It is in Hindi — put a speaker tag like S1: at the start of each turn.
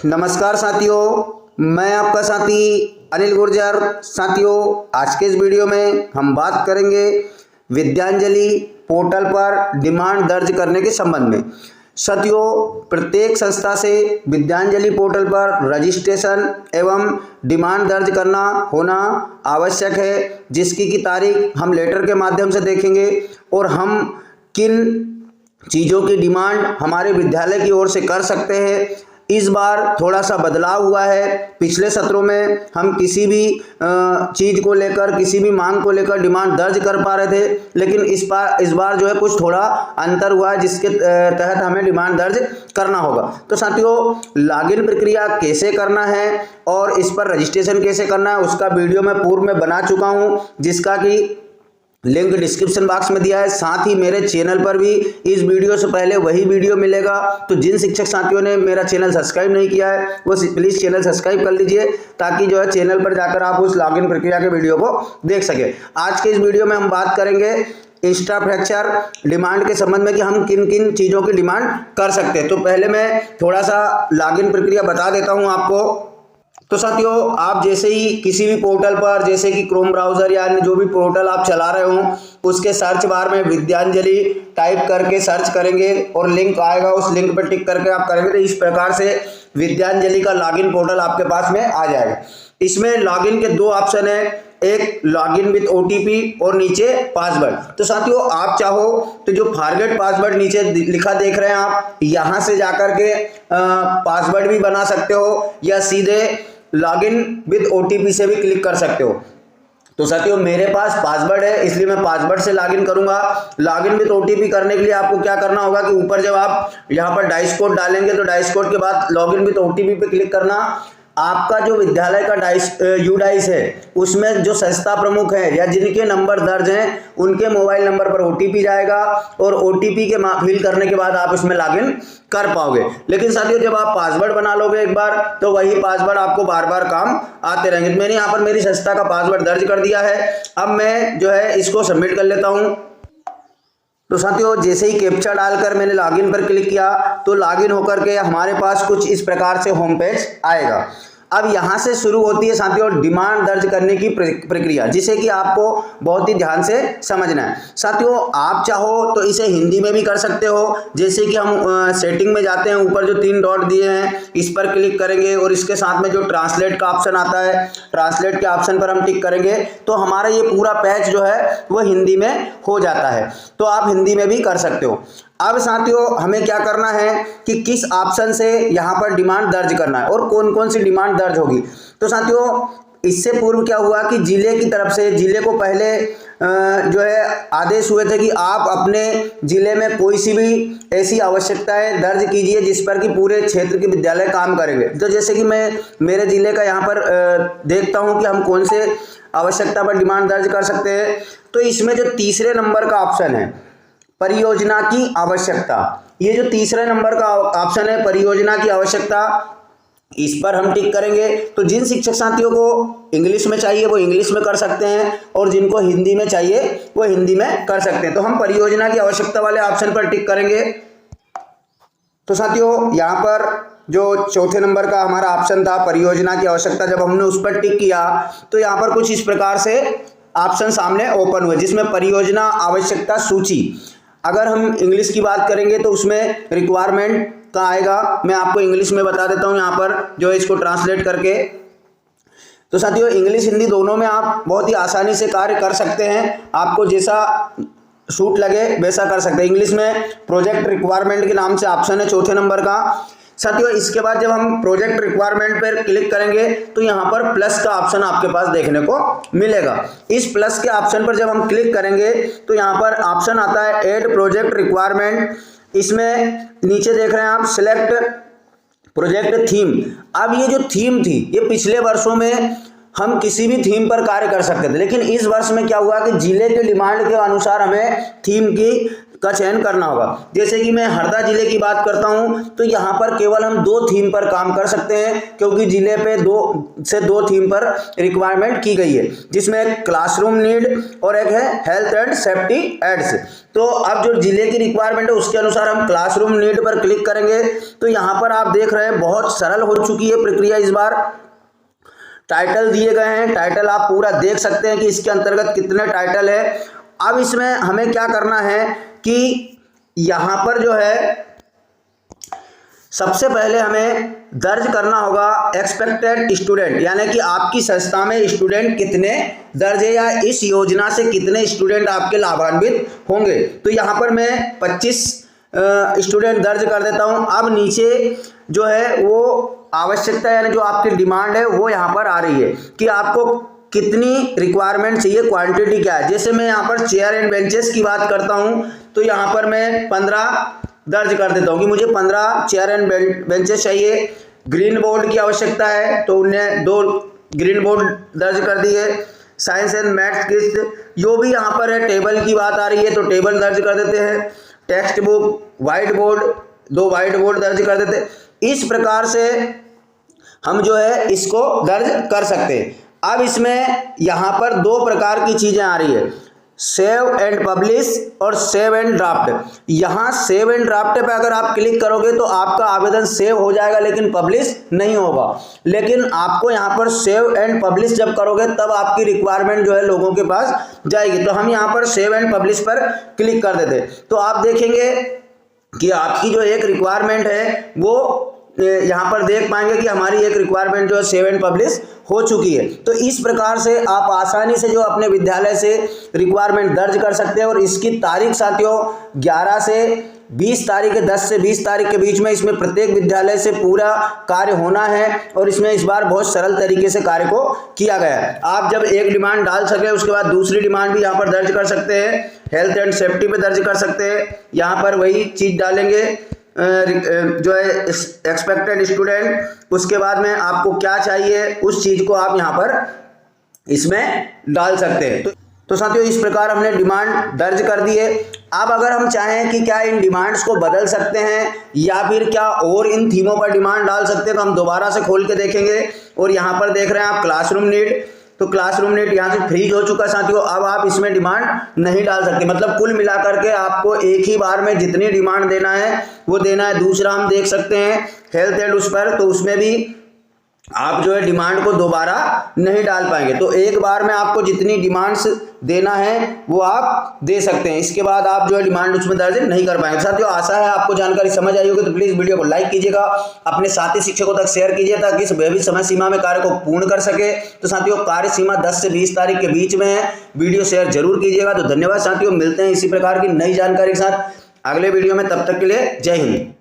S1: नमस्कार साथियों, मैं आपका साथी अनिल गुर्जर। साथियों, आज के इस वीडियो में हम बात करेंगे विद्यांजलि पोर्टल पर डिमांड दर्ज करने के संबंध में। साथियों, प्रत्येक संस्था से विद्यांजलि पोर्टल पर रजिस्ट्रेशन एवं डिमांड दर्ज करना होना आवश्यक है, जिसकी की तारीख हम लेटर के माध्यम से देखेंगे और हम किन चीज़ों की डिमांड हमारे विद्यालय की ओर से कर सकते हैं। इस बार थोड़ा सा बदलाव हुआ है। पिछले सत्रों में हम किसी भी चीज़ को लेकर, किसी भी मांग को लेकर डिमांड दर्ज कर पा रहे थे, लेकिन इस बार जो है कुछ थोड़ा अंतर हुआ है, जिसके तहत हमें डिमांड दर्ज करना होगा। तो साथियों, लॉगिन प्रक्रिया कैसे करना है और इस पर रजिस्ट्रेशन कैसे करना है, उसका वीडियो मैं पूर्व में बना चुका हूँ, जिसका कि लिंक डिस्क्रिप्शन बॉक्स में दिया है। साथ ही मेरे चैनल पर भी इस वीडियो से पहले वही वीडियो मिलेगा। तो जिन शिक्षक साथियों ने मेरा चैनल सब्सक्राइब नहीं किया है, वो प्लीज़ चैनल सब्सक्राइब कर लीजिए, ताकि जो है चैनल पर जाकर आप उस लॉगिन प्रक्रिया के वीडियो को देख सके। आज के इस वीडियो में हम बात करेंगे इंफ्रास्ट्रक्चर डिमांड के संबंध में कि हम किन किन चीज़ों की डिमांड कर सकते हैं। तो पहले मैं थोड़ा सा लॉगिन प्रक्रिया बता देता हूँ आपको। तो साथियों, आप जैसे ही किसी भी पोर्टल पर, जैसे कि क्रोम ब्राउज़र या अन्य जो भी पोर्टल आप चला रहे हो, उसके सर्च बार में विद्यांजलि टाइप करके सर्च करेंगे और लिंक आएगा, उस लिंक पर टिक करके आप करेंगे तो इस प्रकार से विद्यांजलि का लॉगिन पोर्टल आपके पास में आ जाएगा। इसमें लॉगिन के दो ऑप्शन है, एक लॉगिन विद ओटीपी और नीचे पासवर्ड। तो साथियों, आप चाहो तो जो फॉरगेट पासवर्ड नीचे लिखा देख रहे हैं, आप यहां से जाकर के पासवर्ड भी बना सकते हो या सीधे लॉगिन विद ओटीपी से भी क्लिक कर सकते हो। तो साथियों, मेरे पास पासवर्ड है, इसलिए मैं पासवर्ड से लॉगिन करूंगा। लॉगिन विद ओटीपी करने के लिए आपको क्या करना होगा कि ऊपर जब आप यहां पर डाइस कोड डालेंगे तो डाइस कोड के बाद लॉगिन विद ओटीपी पे क्लिक करना। आपका जो विद्यालय का यूडाइस है, उसमें जो संस्था प्रमुख है या जिनके नंबर दर्ज हैं, उनके मोबाइल नंबर पर ओटीपी जाएगा और ओटीपी के फिल करने के बाद आप इसमें लॉगिन कर पाओगे। लेकिन साथियों, जब आप पासवर्ड बना लोगे एक बार, तो वही पासवर्ड आपको बार बार काम आते रहेंगे। मैंने यहाँ पर मेरी संस्था का पासवर्ड दर्ज कर दिया है। अब मैं जो है इसको सबमिट कर लेता हूँ। तो साथियों, जैसे ही कैप्चा डालकर मैंने लॉगिन पर क्लिक किया तो लॉगिन होकर के हमारे पास कुछ इस प्रकार से होम पेज आएगा। अब यहाँ से शुरू होती है साथियों डिमांड दर्ज करने की प्रक्रिया, जिसे कि आपको बहुत ही ध्यान से समझना है। साथियों, आप चाहो तो इसे हिंदी में भी कर सकते हो। जैसे कि हम सेटिंग में जाते हैं, ऊपर जो 3 डॉट दिए हैं इस पर क्लिक करेंगे और इसके साथ में जो ट्रांसलेट का ऑप्शन आता है, ट्रांसलेट के ऑप्शन पर हम टिक करेंगे तो हमारा ये पूरा पेज जो है वो हिंदी में हो जाता है। तो आप हिंदी में भी कर सकते हो। अब साथियों, हमें क्या करना है कि किस ऑप्शन से यहाँ पर डिमांड दर्ज करना है और कौन कौन सी डिमांड दर्ज होगी। तो साथियों, इससे पूर्व क्या हुआ कि जिले की तरफ से, जिले को पहले जो है आदेश हुए थे कि आप अपने जिले में कोई सी भी ऐसी आवश्यकताएं दर्ज कीजिए जिस पर कि पूरे क्षेत्र के विद्यालय काम करेंगे। तो जैसे कि मैं मेरे जिले का यहाँ पर देखता हूँ कि हम कौन से आवश्यकता पर डिमांड दर्ज कर सकते हैं। तो इसमें जो तीसरे नंबर का ऑप्शन है, परियोजना की आवश्यकता, ये जो तीसरे नंबर का ऑप्शन है परियोजना की आवश्यकता, इस पर हम टिक करेंगे। तो जिन शिक्षक साथियों को इंग्लिश में चाहिए वो इंग्लिश में कर सकते हैं और जिनको हिंदी में चाहिए वो हिंदी में कर सकते हैं। तो हम परियोजना की आवश्यकता वाले ऑप्शन पर टिक करेंगे। तो साथियों, यहाँ पर जो चौथे नंबर का हमारा ऑप्शन था परियोजना की आवश्यकता, जब हमने उस पर टिक किया तो यहाँ पर कुछ इस प्रकार से ऑप्शन सामने ओपन हुए, जिसमें परियोजना आवश्यकता सूची, अगर हम इंग्लिश की बात करेंगे तो उसमें रिक्वायरमेंट का आएगा। मैं आपको इंग्लिश में बता देता हूं यहाँ पर जो है इसको ट्रांसलेट करके। तो साथियों, इंग्लिश हिंदी दोनों में आप बहुत ही आसानी से कार्य कर सकते हैं। आपको जैसा सूट लगे वैसा कर सकते हैं। इंग्लिश में प्रोजेक्ट रिक्वायरमेंट के नाम से ऑप्शन है चौथे नंबर का। साथियों, इसके बाद जब हम प्रोजेक्ट रिक्वायरमेंट पर क्लिक करेंगे तो यहाँ पर प्लस का ऑप्शन आपके पास देखने को मिलेगा। इस प्लस के ऑप्शन पर जब हम क्लिक करेंगे तो यहाँ पर ऑप्शन आता है ऐड प्रोजेक्ट रिक्वायरमेंट। इसमें नीचे देख रहे हैं आप सिलेक्ट प्रोजेक्ट थीम। अब ये जो थीम थी, ये पिछले वर्षों में हम किसी भी थीम पर कार्य कर सकते थे, लेकिन इस वर्ष में क्या हुआ कि जिले के डिमांड के अनुसार हमें थीम की का चयन करना होगा। जैसे कि मैं हरदा जिले की बात करता हूं तो यहाँ पर केवल हम 2 थीम पर काम कर सकते हैं, क्योंकि जिले पे 2 थीम पर रिक्वायरमेंट की गई है, जिसमें एक क्लासरूम नीड और एक है हेल्थ एंड सेफ्टी एड्स। तो अब जो जिले की रिक्वायरमेंट है उसके अनुसार हम क्लासरूम नीड पर क्लिक करेंगे। तो यहाँ पर आप देख रहे हैं बहुत सरल हो चुकी है प्रक्रिया। इस बार टाइटल दिए गए हैं, टाइटल आप पूरा देख सकते हैं कि इसके अंतर्गत कितने टाइटल है। अब इसमें हमें क्या करना है कि यहां पर जो है सबसे पहले हमें दर्ज करना होगा एक्सपेक्टेड स्टूडेंट, यानी कि आपकी संस्था में स्टूडेंट कितने दर्ज है या इस योजना से कितने स्टूडेंट आपके लाभान्वित होंगे। तो यहां पर मैं 25 स्टूडेंट दर्ज कर देता हूं। अब नीचे जो है वो आवश्यकता यानी जो आपकी डिमांड है वो यहाँ पर आ रही है कि आपको कितनी रिक्वायरमेंट चाहिए, क्वांटिटी क्या है। जैसे मैं यहाँ पर चेयर एंड बेंचेस की बात करता हूँ तो यहाँ पर मैं 15 दर्ज कर देता हूँ कि मुझे 15 चेयर एंड बेंचेस चाहिए। ग्रीन बोर्ड की आवश्यकता है तो उन्हें 2 ग्रीन बोर्ड दर्ज कर दिए। साइंस एंड मैथ्स किस्त जो भी यहाँ पर है, टेबल की बात आ रही है तो टेबल दर्ज कर देते हैं। Text book, white board, 2 white board दर्ज कर देते हैं। इस प्रकार से हम जो है इसको दर्ज कर सकते हैं। अब इसमें यहाँ पर 2 प्रकार की चीजें आ रही है, सेव एंड पब्लिश और सेव एंड ड्राफ्ट। यहाँ सेव एंड ड्राफ्ट पे अगर आप क्लिक करोगे तो आपका आवेदन सेव हो जाएगा लेकिन पब्लिश नहीं होगा। लेकिन आपको यहाँ पर सेव एंड पब्लिश जब करोगे तब आपकी रिक्वायरमेंट जो है लोगों के पास जाएगी। तो हम यहाँ पर सेव एंड पब्लिश पर क्लिक कर देते तो आप देखेंगे कि आपकी जो एक रिक्वायरमेंट है वो यहाँ पर देख पाएंगे कि हमारी एक रिक्वायरमेंट जो है सेव एंड पब्लिश हो चुकी है। तो इस प्रकार से आप आसानी से जो अपने विद्यालय से रिक्वायरमेंट दर्ज कर सकते हैं। और इसकी तारीख साथियों 11 से 20 तारीख है, 10 से 20 तारीख के बीच में इसमें प्रत्येक विद्यालय से पूरा कार्य होना है। और इसमें इस बार बहुत सरल तरीके से कार्य को किया गया है। आप जब एक डिमांड डाल सके उसके बाद दूसरी डिमांड भी यहाँ पर दर्ज कर सकते हैं। हेल्थ एंड सेफ्टी पे दर्ज कर सकते हैं, यहाँ पर वही चीज डालेंगे जो है एक्सपेक्टेड स्टूडेंट, उसके बाद में आपको क्या चाहिए उस चीज को आप यहाँ पर इसमें डाल सकते हैं। तो साथियों इस प्रकार हमने डिमांड दर्ज कर दी है। अब अगर हम चाहें कि क्या इन डिमांड्स को बदल सकते हैं या फिर क्या और इन थीमों पर डिमांड डाल सकते हैं तो हम दोबारा से खोल के देखेंगे। और यहाँ पर देख रहे हैं आप क्लासरूम नीड, तो क्लासरूम नीड यहाँ से फ्रीज हो चुका साथियों। अब आप इसमें डिमांड नहीं डाल सकते, मतलब कुल मिलाकर के आपको एक ही बार में जितनी डिमांड देना है वो देना है। दूसरा हम देख सकते हैं हेल्थ एंड उस पर, तो उसमें भी आप जो है डिमांड को दोबारा नहीं डाल पाएंगे। तो एक बार में आपको जितनी डिमांड्स देना है वो आप दे सकते हैं, इसके बाद आप जो है डिमांड उसमें दर्ज नहीं कर पाएंगे। साथियों आशा है आपको जानकारी समझ आई होगी। तो प्लीज वीडियो को लाइक कीजिएगा, अपने साथी शिक्षकों तक शेयर कीजिए ताकि इस व्यवहित समय सीमा में कार्य को पूर्ण कर सके। तो साथियों कार्य सीमा 10 से 20 तारीख के बीच में है, वीडियो शेयर जरूर कीजिएगा। तो धन्यवाद साथियों, मिलते हैं इसी प्रकार की नई जानकारी के साथ अगले वीडियो में, तब तक के लिए जय हिंद।